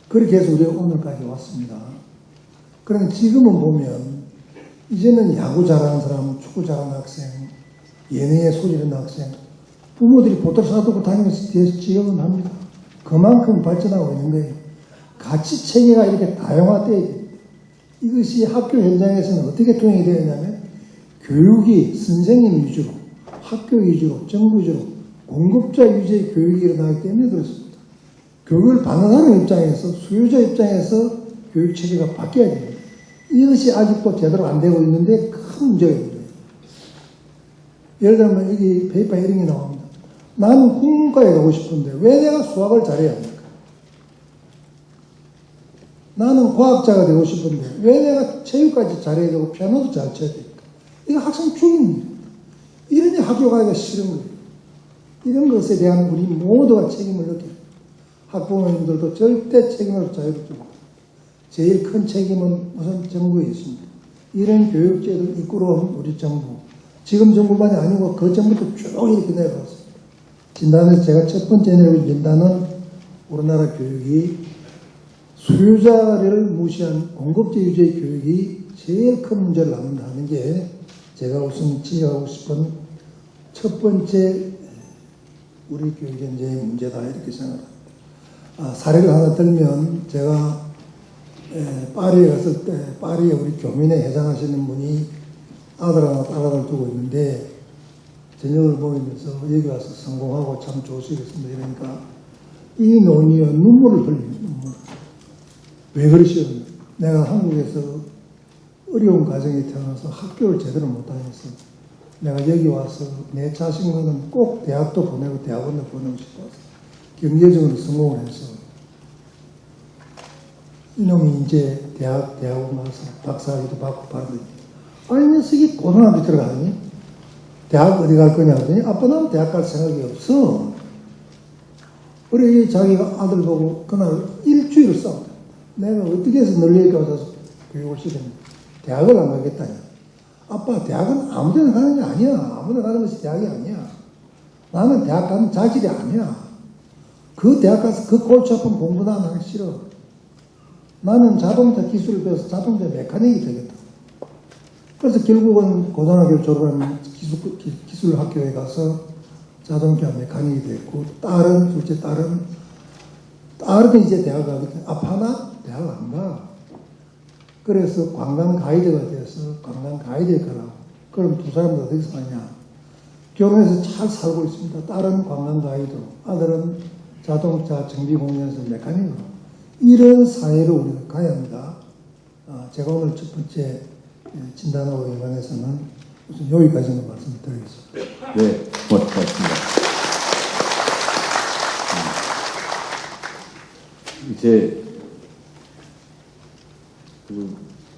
그렇게 해서 우리가 오늘까지 왔습니다. 그런데 지금은 보면 이제는 야구 잘하는 사람, 축구 잘하는 학생, 예능에 소질 있는 학생, 부모들이 보따리 사두고 다니면서 뒤에서 지원을 합니다. 그만큼 발전하고 있는 거예요. 가치 체계가 이렇게 다양화되어야 됩니다. 이것이 학교 현장에서는 어떻게 통용이 되었냐면 교육이 선생님 위주로, 학교 위주로, 정부 위주로 공급자 위주의 교육이 일어나기 때문에 그렇습니다. 교육을 받는 사람 입장에서, 수요자 입장에서 교육 체계가 바뀌어야 됩니다. 이것이 아직도 제대로 안 되고 있는데 큰 문제가 있는 거예요. 예를 들면 여기 페이퍼에 이런 게 나옵니다. 나는 국문과에 가고 싶은데 왜 내가 수학을 잘해야 합니까? 나는 과학자가 되고 싶은데 왜 내가 체육까지 잘해야 되고 피아노도 잘 쳐야 됩니까? 이거 학생 죽입니다. 이러니 학교 가기가 싫은 거예요. 이런 것에 대한 우리 모두가 책임을 느껴요. 학부모님들도 절대 책임을 자유롭지 못해요. 제일 큰 책임은 우선 정부에 있습니다. 이런 교육제도를 이끌어온 우리 정부. 지금 정부만이 아니고 그 전부터 쭉 이렇게 내려왔습니다. 진단에서 제가 첫 번째 내린 진단은 우리나라 교육이 수요자를 무시한 공급제 위주의 교육이 제일 큰 문제를 낳는다 하는 게 제가 우선 지적하고 싶은 첫 번째 우리 교육 현재의 문제다 이렇게 생각합니다. 사례를 하나 들면 제가 파리에 갔을 때 파리에 우리 교민회 회장하시는 분이 아들 하나 딸 하나를 두고 있는데 저녁을 먹으면서 여기 와서 성공하고 참 좋으시겠습니다. 이러니까 이 논의에 눈물을 흘립니다. 눈물. 왜 그러시오? 내가 한국에서 어려운 가정에 태어나서 학교를 제대로 못 다녀서 내가 여기 와서 내 자신과는 꼭 대학도 보내고 대학원도 보내고 싶어서 경제적으로 성공을 해서 이놈이 이제 대학원 가서 박사학위도 받고 받으니 아니 녀석이 고등학교 들어가니 대학 어디 갈 거냐 하더니 아빠 나는 대학 갈 생각이 없어. 그래 자기가 아들 보고 그날 일주일을 싸웠다. 내가 어떻게 해서 널 여기 와서 교육을 시켰냐. 대학을 안 가겠다냐. 아빠 대학은 아무 데나 가는 게 아니야. 아무 데나 가는 것이 대학이 아니야. 나는 대학 가는 자질이 아니야. 그 대학 가서 그 골치 아픈 공부나 하기 싫어. 나는 자동차 기술을 배워서 자동차 메카닉이 되겠다. 그래서 결국은 고등학교 졸업한 기술 학교에 가서 자동차 메카닉이 됐고, 둘째 딸은 이제 대학 가거든. 아빠나 대학 안 가. 그래서 관광 가이드가 돼서 관광 가이드에 가라고. 그럼 두 사람도 어디서 가냐? 결혼해서 잘 살고 있습니다. 딸은 관광 가이드, 아들은 자동차 정비 공장에서 메카닉으로. 이런 사회로 우리가 가야 합니다. 제가 오늘 첫 번째 진단하고 관해서는 우선 여기까지만 말씀을 드리겠습니다. 네, 고맙습니다. 이제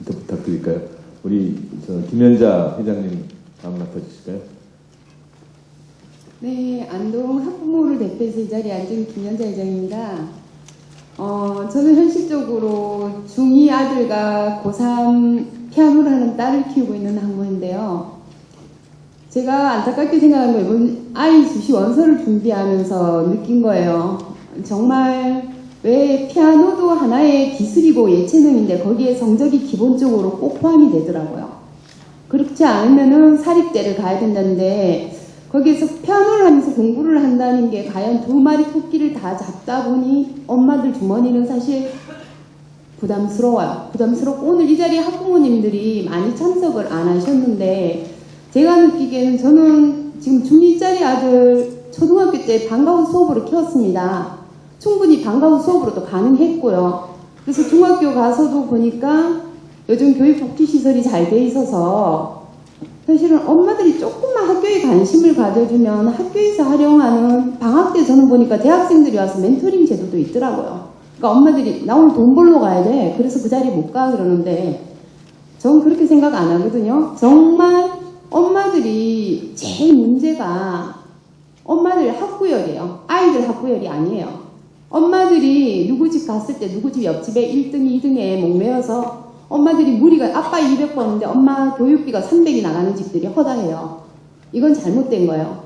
부탁드릴까요? 우리 김연자 회장님 다음 맡아주실까요? 네, 안동 학부모를 대표해서 이 자리에 앉은 김연자 회장입니다. 저는 현실적으로 중2 아들과 고3 피아노를 하는 딸을 키우고 있는 학부모인데요. 제가 안타깝게 생각한 건 이번 아이 수시 원서를 준비하면서 느낀 거예요. 정말 왜 피아노도 하나의 기술이고 예체능인데 거기에 성적이 기본적으로 꼭 포함이 되더라고요. 그렇지 않으면은 사립대를 가야 된다는데 거기에서 피아노를 하면서 공부를 한다는 게 과연 두 마리 토끼를 다 잡다 보니 엄마들 주머니는 사실 부담스러워요. 부담스럽고 오늘 이 자리에 학부모님들이 많이 참석을 안 하셨는데 제가 느끼기에는 저는 지금 중2짜리 아들 초등학교 때 방과 후 수업으로 키웠습니다. 충분히 방과 후 수업으로도 가능했고요. 그래서 중학교 가서도 보니까 요즘 교육복지시설이 잘 돼 있어서 사실은 엄마들이 조금만 학교에 관심을 가져주면 학교에서 활용하는 방학 때 저는 보니까 대학생들이 와서 멘토링 제도도 있더라고요. 그러니까 엄마들이 나 오늘 돈 벌러 가야 돼. 그래서 그 자리에 못 가 그러는데 저는 그렇게 생각 안 하거든요. 정말 엄마들이 제일 문제가 엄마들 학구열이에요. 아이들 학구열이 아니에요. 엄마들이 누구 집 갔을 때 누구 집 옆집에 1등, 2등에 목매어서 엄마들이 무리가 아빠 200 버는데 엄마 교육비가 300이 나가는 집들이 허다해요. 이건 잘못된 거예요.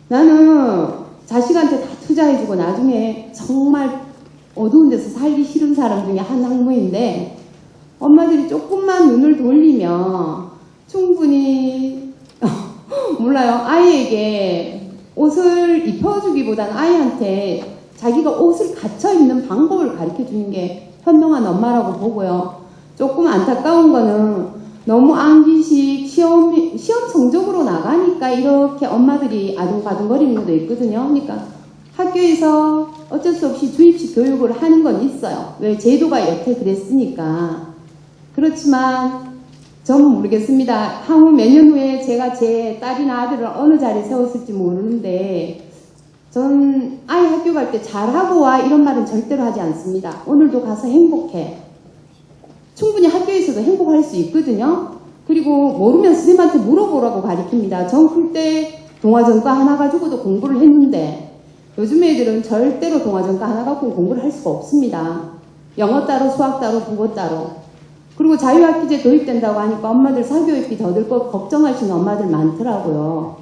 나는 자식한테 다 투자해주고 나중에 정말 어두운 데서 살기 싫은 사람 중에 한 학부모인데 엄마들이 조금만 눈을 돌리면 충분히 몰라요. 아이에게 옷을 입혀주기보다는 아이한테 자기가 옷을 갖춰 입는 방법을 가르쳐 주는 게 현명한 엄마라고 보고요. 조금 안타까운 거는 너무 암기식 시험 성적으로 나가니까 이렇게 엄마들이 아둥바둥거리는 것도 있거든요. 그러니까 학교에서 어쩔 수 없이 주입식 교육을 하는 건 있어요. 왜? 제도가 여태 그랬으니까. 그렇지만 저는 모르겠습니다. 향후 몇 년 후에 제가 제 딸이나 아들을 어느 자리에 세웠을지 모르는데 전 아이 학교 갈 때 잘하고 와 이런 말은 절대로 하지 않습니다. 오늘도 가서 행복해. 충분히 학교에서도 행복할 수 있거든요. 그리고 모르면 선생님한테 물어보라고 가르칩니다. 전 그때 동화전과 하나 가지고도 공부를 했는데 요즘 애들은 절대로 동화전과 하나 갖고 공부를 할 수가 없습니다. 영어 따로 수학 따로 국어 따로. 그리고 자유학기제 도입된다고 하니까 엄마들 사교육비 더 들 거 걱정하시는 엄마들 많더라고요.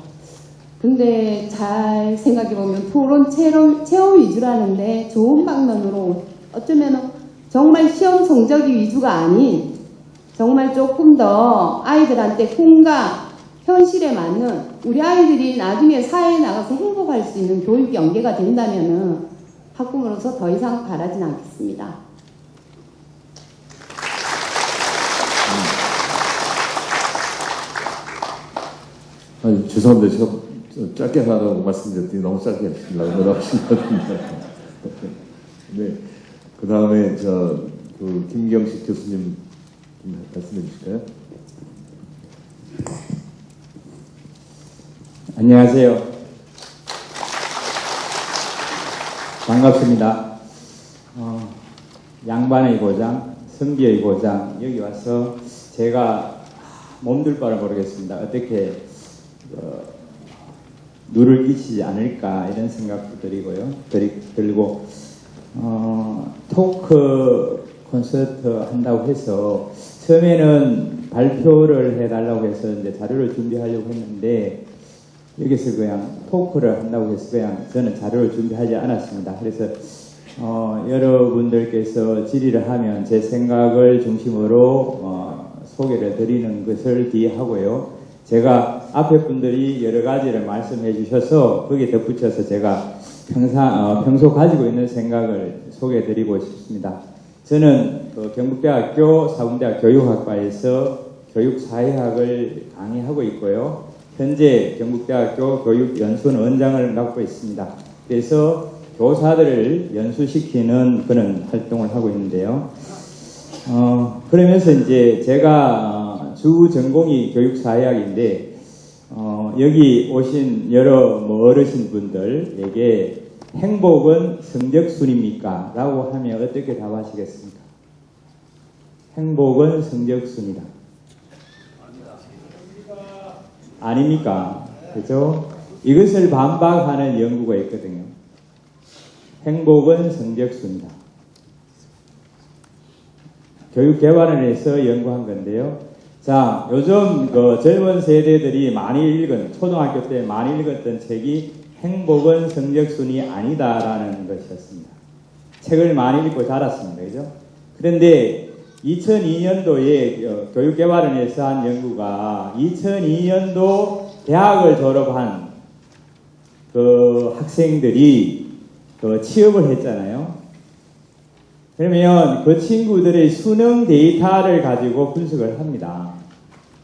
근데 잘 생각해보면 토론 체험 위주라는데 좋은 방면으로 어쩌면 정말 시험 성적이 위주가 아닌 정말 조금 더 아이들한테 꿈과 현실에 맞는 우리 아이들이 나중에 사회에 나가서 행복할 수 있는 교육 연계가 된다면은 학부모로서 더 이상 바라진 않겠습니다. 아니, 죄송합니다. 제가 짧게 하라고 말씀드렸더니 너무 짧게 하시려고 노력하신 것 같은데. 네. 그 다음에 김경식 교수님 좀 말씀해 주실까요? 안녕하세요. 반갑습니다. 양반의 고장, 성비의 고장, 여기 와서 제가 몸둘 바를 모르겠습니다. 어떻게 누를 끼치지 않을까 이런 생각도 들고 토크 콘서트 한다고 해서 처음에는 발표를 해달라고 해서 이제 자료를 준비하려고 했는데 여기서 그냥 토크를 한다고 해서 그냥 저는 자료를 준비하지 않았습니다. 그래서 여러분들께서 질의를 하면 제 생각을 중심으로 소개를 드리는 것을 기하고요. 제가 앞에 분들이 여러 가지를 말씀해 주셔서 거기에 덧붙여서 제가 평소 가지고 있는 생각을 소개해 드리고 싶습니다. 저는 경북대학교 사범대학 교육학과에서 교육사회학을 강의하고 있고요. 현재 경북대학교 교육연수원 원장을 맡고 있습니다. 그래서 교사들을 연수시키는 그런 활동을 하고 있는데요. 그러면서 이제 제가 주 전공이 교육사회학인데 여기 오신 여러 어르신 분들에게 행복은 성적순입니까? 라고 하면 어떻게 답하시겠습니까? 행복은 성적순이다. 아닙니까? 그죠? 이것을 반박하는 연구가 있거든요. 행복은 성적순이다. 교육개발을 해서 연구한 건데요. 자, 요즘 젊은 세대들이 많이 읽은, 초등학교 때 많이 읽었던 책이 행복은 성적순이 아니다라는 것이었습니다. 책을 많이 읽고 자랐습니다. 그죠? 그런데 2002년도에 교육개발원에서 한 연구가 2002년도 대학을 졸업한 학생들이 취업을 했잖아요. 그러면 그 친구들의 수능 데이터를 가지고 분석을 합니다.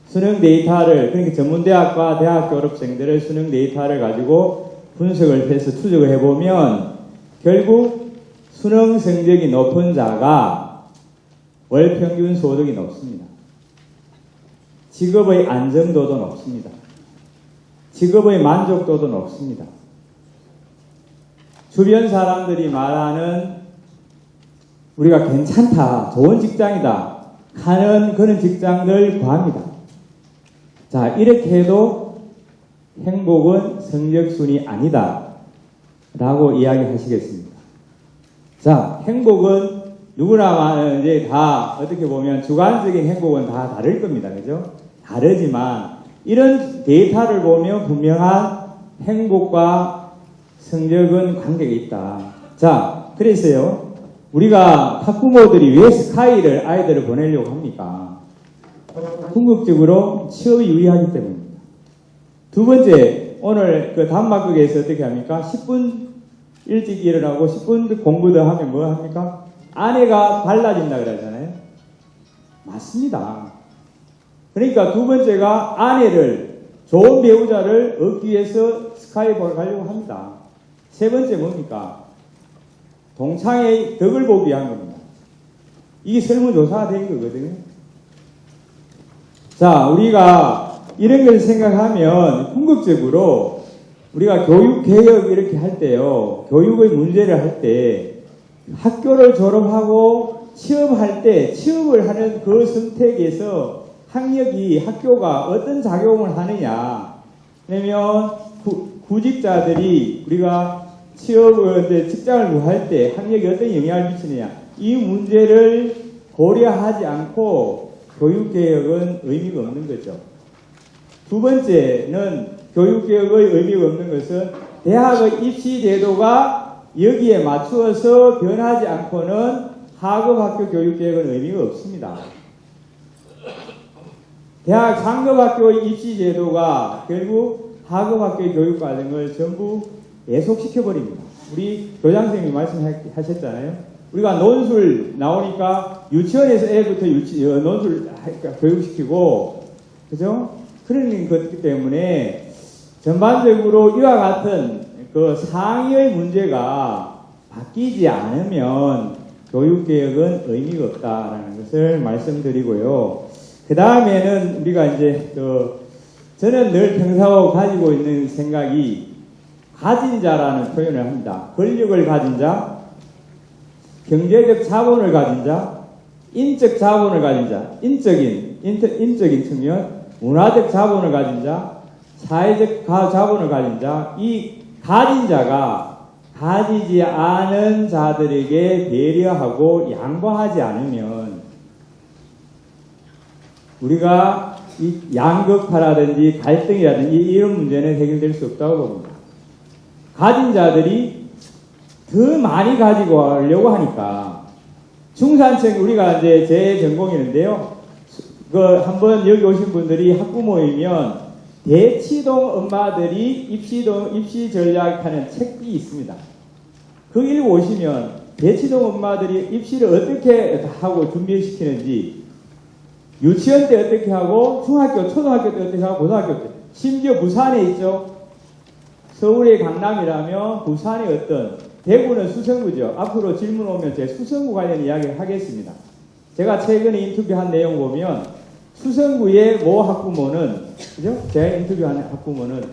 수능 데이터를, 그러니까 전문대학과 대학 졸업생들의 수능 데이터를 가지고 분석을 해서 추적을 해보면 결국 수능 성적이 높은 자가 월 평균 소득이 높습니다. 직업의 안정도도 높습니다. 직업의 만족도도 높습니다. 주변 사람들이 말하는 우리가 괜찮다, 좋은 직장이다 하는 그런 직장들 구합니다. 자, 이렇게 해도 행복은 성적순이 아니다 라고 이야기하시겠습니다. 자, 행복은 누구나 이제 다 어떻게 보면 주관적인 행복은 다 다를 겁니다. 그죠? 다르지만 이런 데이터를 보면 분명한 행복과 성적은 관계가 있다. 자, 그래서요. 우리가 학부모들이 왜 스카이를 아이들을 보내려고 합니까? 궁극적으로 취업이 유리하기 때문입니다. 두 번째, 오늘 단막극에서 어떻게 합니까? 10분 일찍 일어나고 10분 공부 더 하면 뭐 합니까? 아내가 달라진다 그러잖아요. 맞습니다. 그러니까 두 번째가 아내를, 좋은 배우자를 얻기 위해서 스카이프를 가려고 합니다. 세 번째 뭡니까? 동창의 덕을 보기 위한 겁니다. 이게 설문조사가 된 거거든요. 자, 우리가 이런 걸 생각하면 궁극적으로 우리가 교육개혁 이렇게 할 때요, 교육의 문제를 할 때 학교를 졸업하고 취업할 때 취업을 하는 그 선택에서 학력이 학교가 어떤 작용을 하느냐. 왜냐면 구직자들이 우리가 취업을, 직장을 구할 때 학력이 어떤 영향을 미치느냐. 이 문제를 고려하지 않고 교육개혁은 의미가 없는 거죠. 두 번째는 교육개혁의 의미가 없는 것은 대학의 입시 제도가 여기에 맞추어서 변하지 않고는 하급학교 교육개혁은 의미가 없습니다. 대학 상급학교의 입시 제도가 결국 하급학교의 교육과정을 전부 예속시켜버립니다. 우리 교장선생님이 말씀하셨잖아요. 우리가 논술 나오니까 유치원에서 애부터 논술 교육시키고, 그죠? 그런 것 때문에 전반적으로 이와 같은 그 상위의 문제가 바뀌지 않으면 교육개혁은 의미가 없다라는 것을 말씀드리고요. 그 다음에는 우리가 이제 저는 늘 평소 가지고 있는 생각이 가진 자라는 표현을 합니다. 권력을 가진 자, 경제적 자본을 가진 자, 인적 자본을 가진 자, 인적인 측면, 문화적 자본을 가진 자, 사회적 자본을 가진 자, 이 가진 자가 가지지 않은 자들에게 배려하고 양보하지 않으면 우리가 이 양극화라든지 갈등이라든지 이런 문제는 해결될 수 없다고 봅니다. 가진 자들이 더 많이 가지고 하려고 하니까 중산층, 우리가 이제 제 전공이는데요. 한번 여기 오신 분들이 학부모이면 대치동 엄마들이 입시 전략하는 책이 있습니다. 그 읽고 오시면 대치동 엄마들이 입시를 어떻게 하고 준비시키는지, 유치원 때 어떻게 하고, 중학교, 초등학교 때 어떻게 하고, 고등학교 때, 심지어 부산에 있죠. 서울의 강남이라면 부산의 어떤, 대구는 수성구죠. 앞으로 질문 오면 제 수성구 관련 이야기를 하겠습니다. 제가 최근에 인터뷰한 내용 보면 수성구의 모 학부모는, 그죠? 제가 인터뷰한 학부모는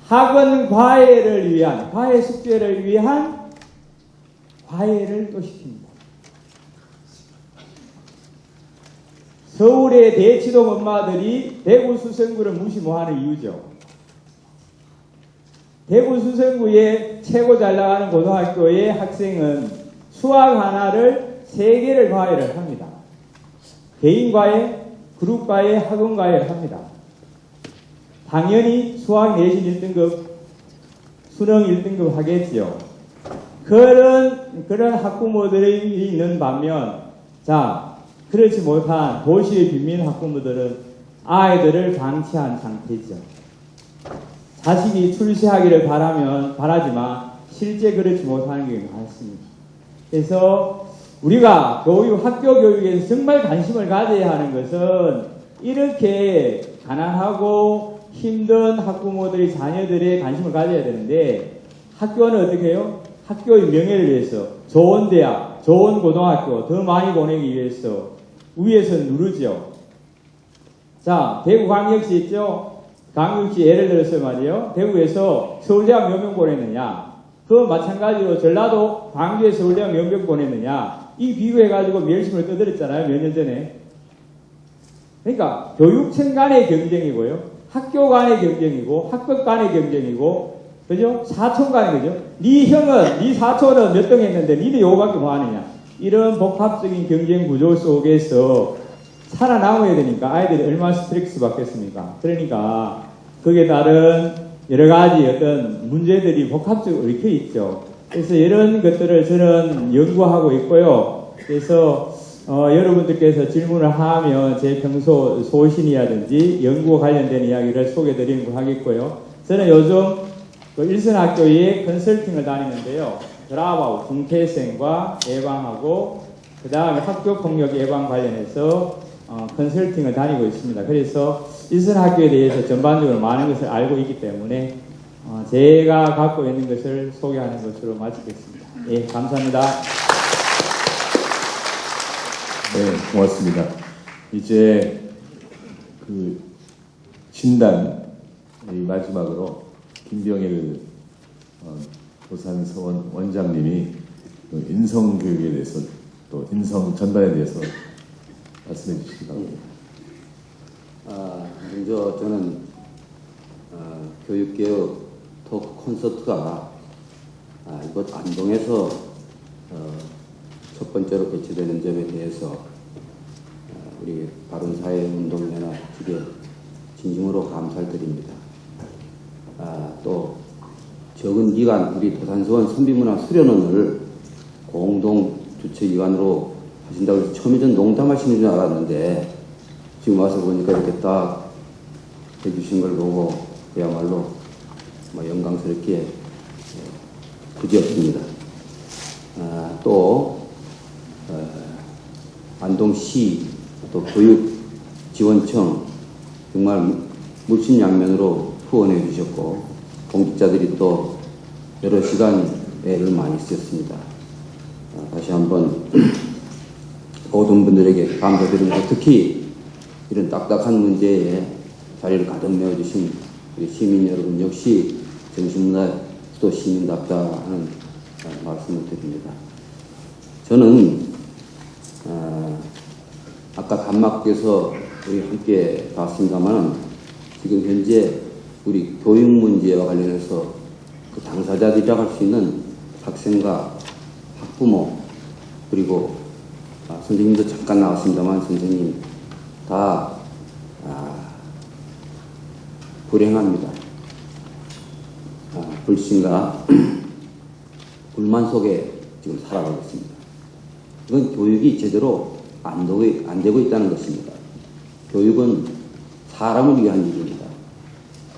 학원 과외를 위한, 과외 숙제를 위한 과외를 또 시킵니다. 서울의 대치동 엄마들이 대구 수성구를 무시 못하는 이유죠. 대구 수성구의 최고 잘 나가는 고등학교의 학생은 수학 하나를 3개를 과외를 합니다. 개인 과외, 그룹 과외, 학원 과외를 합니다. 당연히 수학 내신 1등급, 수능 1등급 하겠지요. 그런 학부모들이 있는 반면, 자, 그렇지 못한 도시의 빈민 학부모들은 아이들을 방치한 상태죠. 자식이 출세하기를 바라지만 실제 그렇지 못하는 게 많습니다. 그래서 우리가 학교 교육에서 정말 관심을 가져야 하는 것은 이렇게 가난하고 힘든 학부모들이 자녀들의 관심을 가져야 되는데, 학교는 어떻게 해요? 학교의 명예를 위해서 좋은 대학, 좋은 고등학교 더 많이 보내기 위해서 위에서 누르죠. 자, 대구광역시 있죠? 광역시 예를 들어서 말이에요. 대구에서 서울대학 몇 명 보냈느냐? 그건 마찬가지로 전라도 광주에 서울대학 몇 명 보냈느냐? 이 비교해가지고 멸심을 떠들었잖아요. 몇 년 전에. 그러니까 교육청 간의 경쟁이고요. 학교 간의 경쟁이고, 학급 간의 경쟁이고, 그죠? 사촌 간의, 그죠? 네 형은, 네 사촌은 몇 등 했는데 니는 요거밖에 뭐 하느냐? 이런 복합적인 경쟁 구조 속에서 살아남아야 되니까 아이들이 얼마나 스트레스 받겠습니까? 그러니까 거기에 따른 여러 가지 어떤 문제들이 복합적으로 얽혀 있죠. 그래서 이런 것들을 저는 연구하고 있고요. 그래서 여러분들께서 질문을 하면 제 평소 소신이라든지 연구와 관련된 이야기를 소개드리는 거 하겠고요. 저는 요즘 일선학교에 컨설팅을 다니는데요. 드라마 중퇴생과 예방하고 그 다음에 학교폭력 예방 관련해서 컨설팅을 다니고 있습니다. 그래서 일선 학교에 대해서 전반적으로 많은 것을 알고 있기 때문에 제가 갖고 있는 것을 소개하는 것으로 마치겠습니다. 예, 감사합니다. 네, 고맙습니다. 이제 그 진단 마지막으로 김병일 도산서원 원장님이 그 인성교육에 대해서 또 인성 전반에 대해서 말씀해 주시기 바랍니다. 먼저 저는 교육개혁 토크 콘서트가 이곳 안동에서 첫 번째로 개최되는 점에 대해서 우리 바른사회운동연합 측에 진심으로 감사를 드립니다. 또 적은 기간 우리 도산서원 선비문화 수련원을 공동 주최기관으로 하신다고 해서 처음에 전 농담하시는 줄 알았는데 지금 와서 보니까 이렇게 딱 해주신 걸 보고 그야말로 영광스럽게 그지없습니다. 또 안동시 또 교육지원청 정말 물심양면으로 후원해 주셨고 공직자들이 또 여러 시간 애를 많이 쓰셨습니다. 다시 한번 모든 분들에게 감사드립니다. 특히 이런 딱딱한 문제에 자리를 가득 메워주신 우리 시민 여러분 역시 정신문화 또 시민답다 하는 말씀을 드립니다. 저는 아까 단막에서 우리 함께 봤습니다만 지금 현재 우리 교육 문제와 관련해서 그 당사자들이라고 할 수 있는 학생과 학부모 그리고 선생님도 잠깐 나왔습니다만 선생님 다 불행합니다. 불신과 불만 속에 지금 살아가고 있습니다. 이건 교육이 제대로 안 되고 있다는 것입니다. 교육은 사람을 위한 일입니다.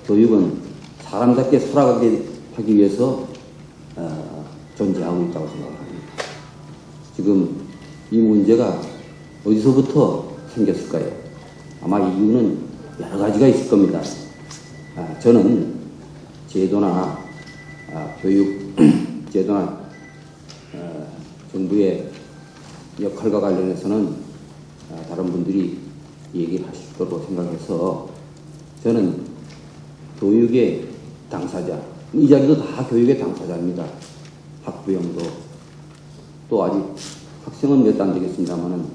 교육은 사람답게 살아가게 하기 위해서 존재하고 있다고 생각합니다. 지금 이 문제가 어디서부터 생겼을까요? 아마 이유는 여러 가지가 있을 겁니다. 저는 제도나 교육 제도나 정부의 역할과 관련해서는 다른 분들이 얘기하실 거로 생각해서 저는 교육의 당사자, 이 자리도 다 교육의 당사자입니다. 학부형도 또 아직 학생은 몇 안 되겠습니다만은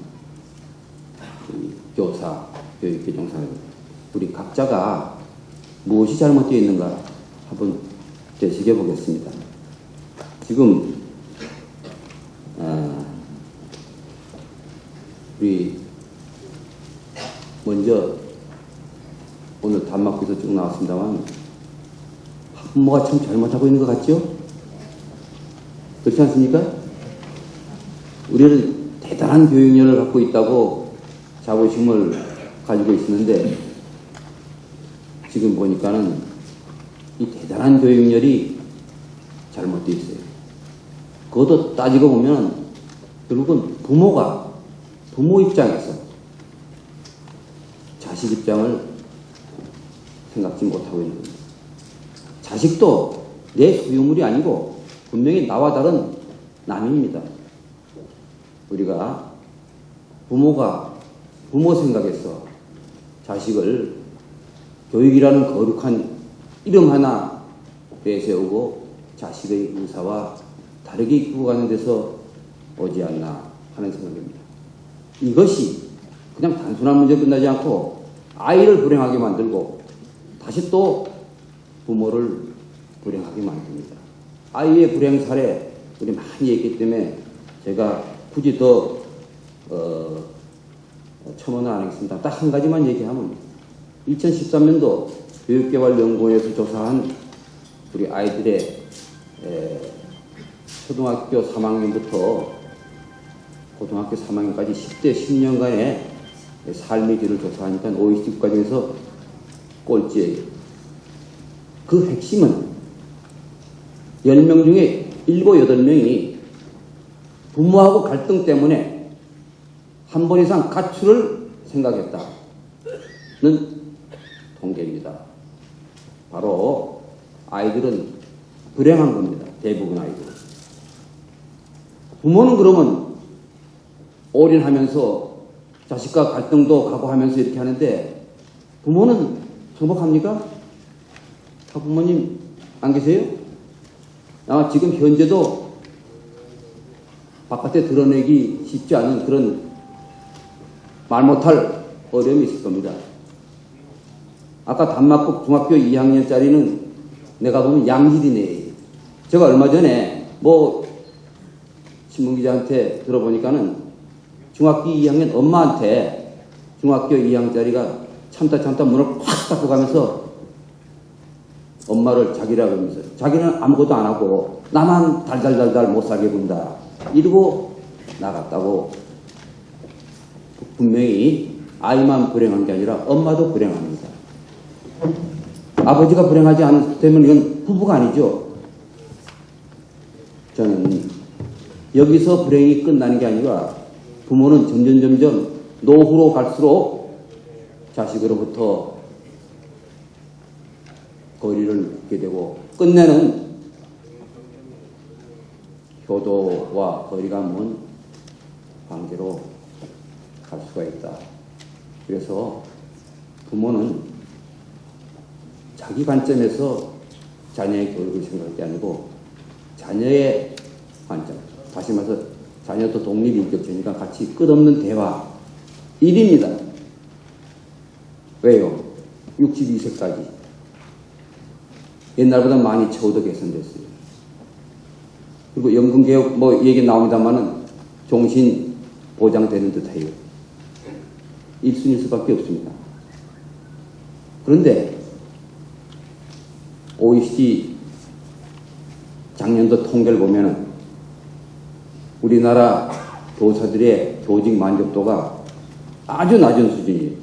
교사, 교육개정사 우리 각자가 무엇이 잘못되어 있는가 한번 되새겨 보겠습니다. 지금 우리 먼저 오늘 단막에서 쭉 나왔습니다만 학부모가 참 잘못하고 있는 것 같죠? 그렇지 않습니까? 우리는 대단한 교육열을 갖고 있다고 자부심을 가지고 있었는데 지금 보니까는 이 대단한 교육열이 잘못되어 있어요. 그것도 따지고 보면 결국은 부모 입장에서 자식 입장을 생각지 못하고 있는 겁니다. 자식도 내 소유물이 아니고 분명히 나와 다른 남입니다. 우리가 부모 생각에서 자식을 교육이라는 거룩한 이름 하나 내세우고 자식의 의사와 다르게 이끌고 가는 데서 오지 않나 하는 생각입니다. 이것이 그냥 단순한 문제로 끝나지 않고 아이를 불행하게 만들고 다시 또 부모를 불행하게 만듭니다. 아이의 불행 사례 우리 많이 했기 때문에 제가 굳이 더 첨언은 안 하겠습니다. 딱 한 가지만 얘기하면 2013년도 교육개발연구원에서 조사한 우리 아이들의 초등학교 3학년부터 고등학교 3학년까지 10대 10년간의 삶의 질을 조사하니까 OECD 국가 중에서 꼴찌예요. 그 핵심은 10명 중에 7, 8명이 부모하고 갈등 때문에 한 번 이상 가출을 생각했다는 통계입니다. 바로 아이들은 불행한 겁니다. 대부분 아이들은. 부모는 그러면 올인하면서 자식과 갈등도 각오하면서 이렇게 하는데 부모는 행복합니까? 부모님 안 계세요? 지금 현재도 바깥에 드러내기 쉽지 않은 그런 말 못할 어려움이 있을 겁니다. 아까 단막국 중학교 2학년짜리는 내가 보면 양질이네. 제가 얼마 전에 신문기자한테 들어보니까는 중학교 2학년 엄마한테 중학교 2학년짜리가 참다 문을 콱 닫고 가면서 엄마를 자기라고 하면서 자기는 아무것도 안 하고 나만 달달달달 못 살게 군다. 이러고 나갔다고. 분명히 아이만 불행한 게 아니라 엄마도 불행합니다. 아버지가 불행하지 않으면 이건 부부가 아니죠. 저는 여기서 불행이 끝나는 게 아니라 부모는 점점 노후로 갈수록 자식으로부터 거리를 두게 되고 끝내는 효도와 거리가 먼 관계로 갈 수가 있다. 그래서 부모는 자기 관점에서 자녀의 교육을 생각할 게 아니고 자녀의 관점, 다시 말해서 자녀도 독립인격체니까 같이 끝없는 대화 1입니다. 왜요? 62세까지. 옛날보다 많이 채워도 개선됐어요. 그리고 연금개혁 얘기 나옵니다만은 종신 보장되는 듯해요. 1순위일 수밖에 없습니다. 그런데 OECD 작년도 통계를 보면은 우리나라 교사들의 교직 만족도가 아주 낮은 수준이에요.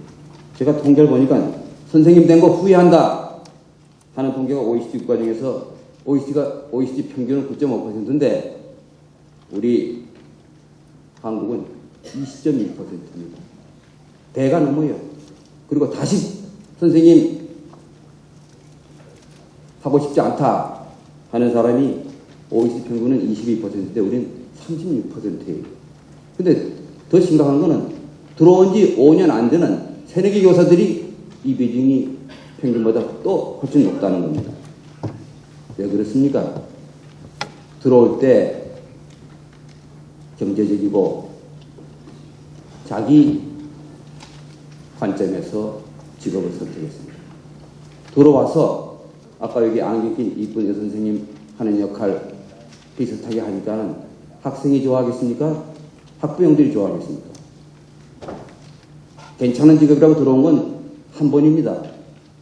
제가 통계를 보니까 선생님 된 거 후회한다 하는 통계가 OECD 국가 중에서 OECD 평균은 9.5%인데 우리 한국은 20.2%입니다. 배가 넘어요. 그리고 다시 선생님 하고 싶지 않다 하는 사람이 OECD 평균은 22%인데 우리는 36%예요. 근데 더 심각한 거는 들어온 지 5년 안 되는 새내기 교사들이 이 비중이 평균보다 또 훨씬 높다는 겁니다. 왜 그렇습니까? 들어올 때 경제적이고 자기 관점에서 직업을 선택했습니다. 들어와서 아까 여기 안경 낀 이쁜 여선생님 하는 역할 비슷하게 하니까는 학생이 좋아하겠습니까? 학부형들이 좋아하겠습니까? 괜찮은 직업이라고 들어온 건 한 번입니다.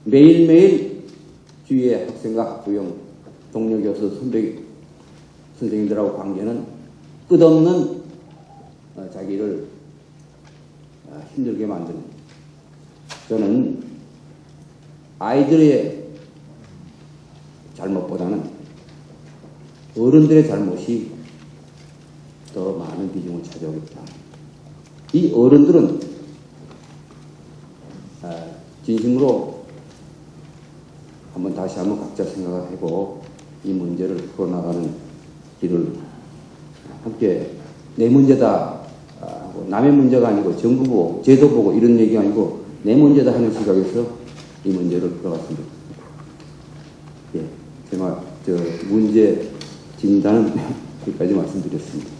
매일매일 주위의 학생과 학부형, 동료 교수, 선배 선생님들하고 관계는 끝없는 자기를 힘들게 만드는. 저는 아이들의 잘못보다는 어른들의 잘못이 더 많은 비중을 차지하겠다. 이 어른들은 진심으로 다시 한번 각자 생각을 하고 이 문제를 풀어나가는 길을 함께 내 문제다, 남의 문제가 아니고 정부 보고 제도 보고 이런 얘기가 아니고 내 문제다 하는 시각에서 이 문제를 풀어갔습니다. 예, 제가 문제 진단은 여기까지 말씀드렸습니다.